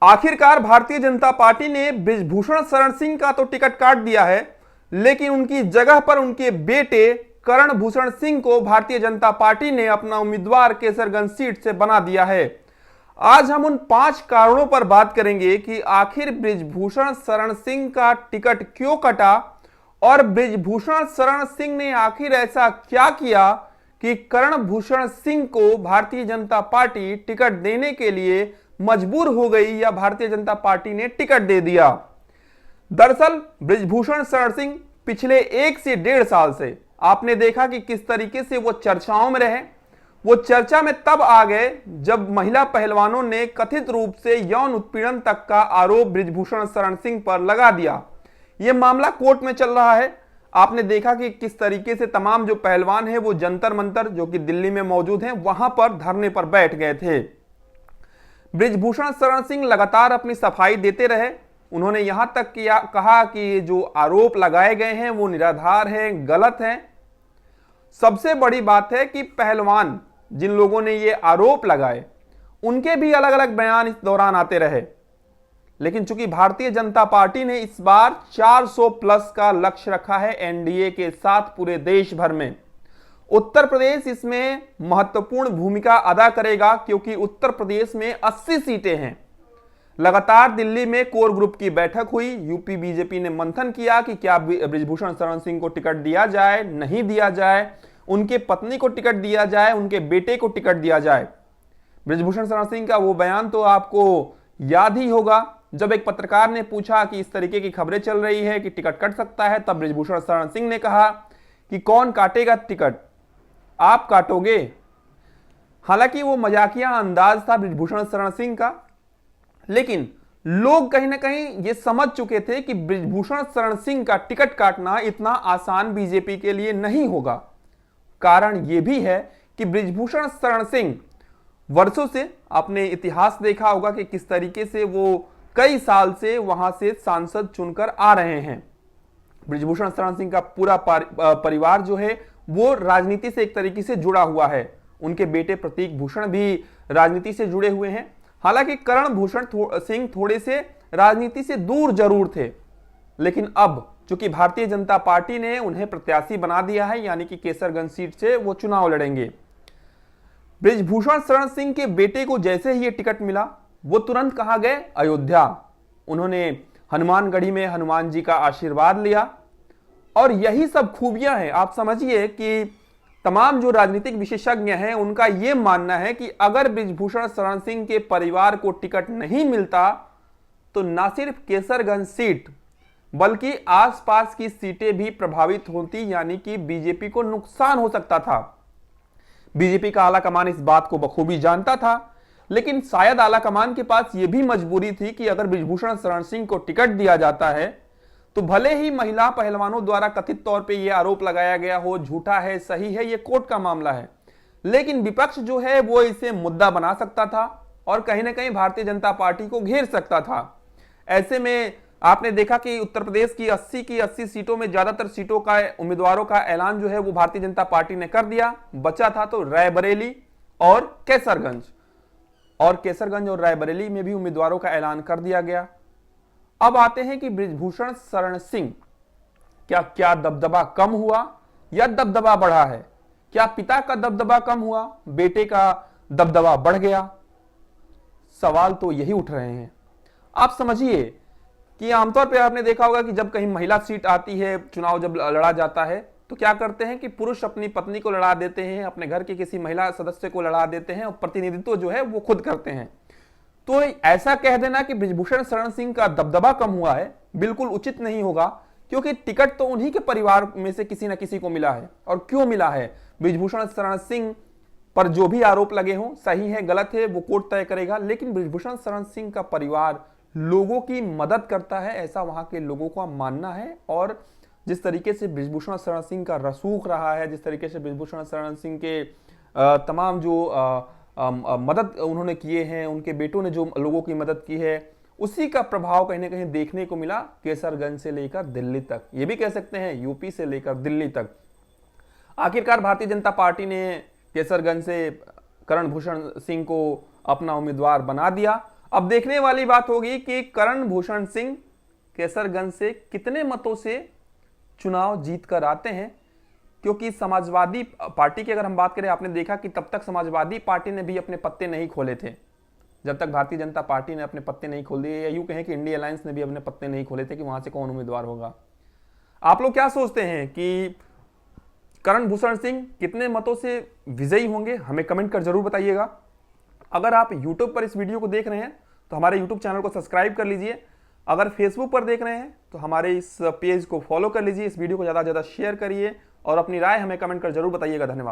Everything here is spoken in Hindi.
आखिरकार भारतीय जनता पार्टी ने बृजभूषण शरण सिंह का तो टिकट काट दिया है, लेकिन उनकी जगह पर उनके बेटे करण भूषण सिंह को भारतीय जनता पार्टी ने अपना उम्मीदवार केसरगंज सीट से बना दिया है। आज हम उन 5 कारणों पर बात करेंगे कि आखिर बृजभूषण शरण सिंह का टिकट क्यों कटा और बृजभूषण शरण सिंह ने आखिर ऐसा क्या किया कि करण भूषण सिंह को भारतीय जनता पार्टी टिकट देने के लिए मजबूर हो गई या भारतीय जनता पार्टी ने टिकट दे दिया। दरअसल बृजभूषण शरण सिंह पिछले 1 से 1.5 साल से आपने देखा कि किस तरीके से वो चर्चाओं में रहे। वो चर्चा में तब आ गए जब महिला पहलवानों ने कथित रूप से यौन उत्पीड़न तक का आरोप बृजभूषण शरण सिंह पर लगा दिया। यह मामला कोर्ट में चल रहा है। आपने देखा कि किस तरीके से तमाम जो पहलवान हैं वो जंतर मंतर जो कि दिल्ली में मौजूद हैं वहां पर धरने पर बैठ गए थे। बृजभूषण शरण सिंह लगातार अपनी सफाई देते रहे। उन्होंने यहां तक कहा कि जो आरोप लगाए गए हैं वो निराधार हैं, गलत हैं। सबसे बड़ी बात है कि पहलवान जिन लोगों ने ये आरोप लगाए उनके भी अलग अलग बयान इस दौरान आते रहे, लेकिन चूंकि भारतीय जनता पार्टी ने इस बार 400 प्लस का लक्ष्य रखा है एनडीए के साथ पूरे देश भर में। उत्तर प्रदेश इसमें महत्वपूर्ण भूमिका अदा करेगा क्योंकि उत्तर प्रदेश में 80 सीटें हैं। लगातार दिल्ली में कोर ग्रुप की बैठक हुई। यूपी बीजेपी ने मंथन किया कि क्या बृजभूषण शरण सिंह को टिकट दिया जाए, नहीं दिया जाए, उनके पत्नी को टिकट दिया जाए, उनके बेटे को टिकट दिया जाए। बृजभूषण शरण सिंह का वो बयान तो आपको याद ही होगा, जब एक पत्रकार ने पूछा कि इस तरीके की खबरें चल रही है कि टिकट कट सकता है, तब बृजभूषण शरण सिंह ने कहा कि कौन काटेगा टिकट, आप काटोगे। हालांकि वो मजाकिया अंदाज था बृजभूषण शरण सिंह का, लेकिन लोग कहीं ना कहीं ये समझ चुके थे कि बृजभूषण शरण सिंह का टिकट काटना इतना आसान बीजेपी के लिए नहीं होगा। कारण यह भी है कि बृजभूषण शरण सिंह वर्षों से, आपने इतिहास देखा होगा कि किस तरीके से वो कई साल से वहां से सांसद चुनकर आ रहे हैं। बृजभूषण शरण सिंह का पूरा परिवार जो है वो राजनीति से एक तरीके से जुड़ा हुआ है। उनके बेटे प्रतीक भूषण भी राजनीति से जुड़े हुए हैं। हालांकि करण भूषण सिंह थोड़े से राजनीति से दूर जरूर थे, लेकिन अब चूंकि भारतीय जनता पार्टी ने उन्हें प्रत्याशी बना दिया है, यानी कि केसरगंज सीट से वो चुनाव लड़ेंगे। बृजभूषण शरण सिंह के बेटे को जैसे ही ये टिकट मिला वो तुरंत कहां गए, अयोध्या। उन्होंने हनुमानगढ़ी में हनुमान जी का आशीर्वाद लिया और यही सब खूबियां हैं। आप समझिए कि तमाम जो राजनीतिक विशेषज्ञ हैं उनका यह मानना है कि अगर बृजभूषण शरण सिंह के परिवार को टिकट नहीं मिलता तो न सिर्फ केसरगंज सीट बल्कि आसपास की सीटें भी प्रभावित होती, यानी कि बीजेपी को नुकसान हो सकता था। बीजेपी का आलाकमान इस बात को बखूबी जानता था, लेकिन शायद आलाकमान के पास यह भी मजबूरी थी कि अगर बृजभूषण शरण सिंह को टिकट दिया जाता है तो भले ही महिला पहलवानों द्वारा कथित तौर पे यह आरोप लगाया गया हो झूठा है, सही है, यह कोर्ट का मामला है, लेकिन विपक्ष जो है वो इसे मुद्दा बना सकता था और कहीं ना कहीं भारतीय जनता पार्टी को घेर सकता था। ऐसे में आपने देखा कि उत्तर प्रदेश की 80 सीटों में ज्यादातर सीटों का उम्मीदवारों का ऐलान जो है वो भारतीय जनता पार्टी ने कर दिया। बचा था तो रायबरेली और केसरगंज, और केसरगंज और रायबरेली में भी उम्मीदवारों का ऐलान कर दिया गया। अब आते हैं कि बृजभूषण शरण सिंह क्या दबदबा कम हुआ या दबदबा बढ़ा है? क्या पिता का दबदबा कम हुआ, बेटे का दबदबा बढ़ गया? सवाल तो यही उठ रहे हैं। आप समझिए कि आमतौर पर आपने देखा होगा कि जब कहीं महिला सीट आती है, चुनाव जब लड़ा जाता है तो क्या करते हैं कि पुरुष अपनी पत्नी को लड़ा देते हैं, अपने घर के किसी महिला सदस्य को लड़ा देते हैं और प्रतिनिधित्व जो है वो खुद करते हैं। तो ऐसा कह देना कि बृजभूषण शरण सिंह का दबदबा कम हुआ है बिल्कुल उचित नहीं होगा, क्योंकि टिकट तो उन्हीं के परिवार में से किसी न किसी को मिला है। और क्यों मिला है? बृजभूषण शरण सिंह पर जो भी आरोप लगे हों, सही है गलत है वो कोर्ट तय करेगा, लेकिन बृजभूषण शरण सिंह का परिवार लोगों की मदद करता है, ऐसा वहां के लोगों का मानना है। और जिस तरीके से बृजभूषण शरण सिंह का रसूख रहा है, जिस तरीके से बृजभूषण शरण सिंह के तमाम जो मदद उन्होंने किए हैं, उनके बेटों ने जो लोगों की मदद की है, उसी का प्रभाव कहीं ना कहीं देखने को मिला केसरगंज से लेकर दिल्ली तक, ये भी कह सकते हैं यूपी से लेकर दिल्ली तक। आखिरकार भारतीय जनता पार्टी ने केसरगंज से करण भूषण सिंह को अपना उम्मीदवार बना दिया। अब देखने वाली बात होगी कि करण भूषण सिंह केसरगंज से कितने मतों से चुनाव जीत कर आते हैं, क्योंकि समाजवादी पार्टी की अगर हम बात करें, आपने देखा कि तब तक समाजवादी पार्टी ने भी अपने पत्ते नहीं खोले थे जब तक भारतीय जनता पार्टी ने अपने पत्ते नहीं खोल दिए, या यूं कहें कि इंडिया अलायंस ने भी अपने पत्ते नहीं खोले थे कि वहां से कौन उम्मीदवार होगा। आप लोग क्या सोचते हैं कि करण भूषण सिंह कितने मतों से विजयी होंगे? हमें कमेंट कर जरूर बताइएगा। अगर आप YouTube पर इस वीडियो को देख रहे हैं तो हमारे YouTube चैनल को सब्सक्राइब कर लीजिए। अगर Facebook पर देख रहे हैं तो हमारे इस पेज को फॉलो कर लीजिए। इस वीडियो को ज़्यादा से ज़्यादा शेयर करिए और अपनी राय हमें कमेंट कर जरूर बताइएगा। धन्यवाद।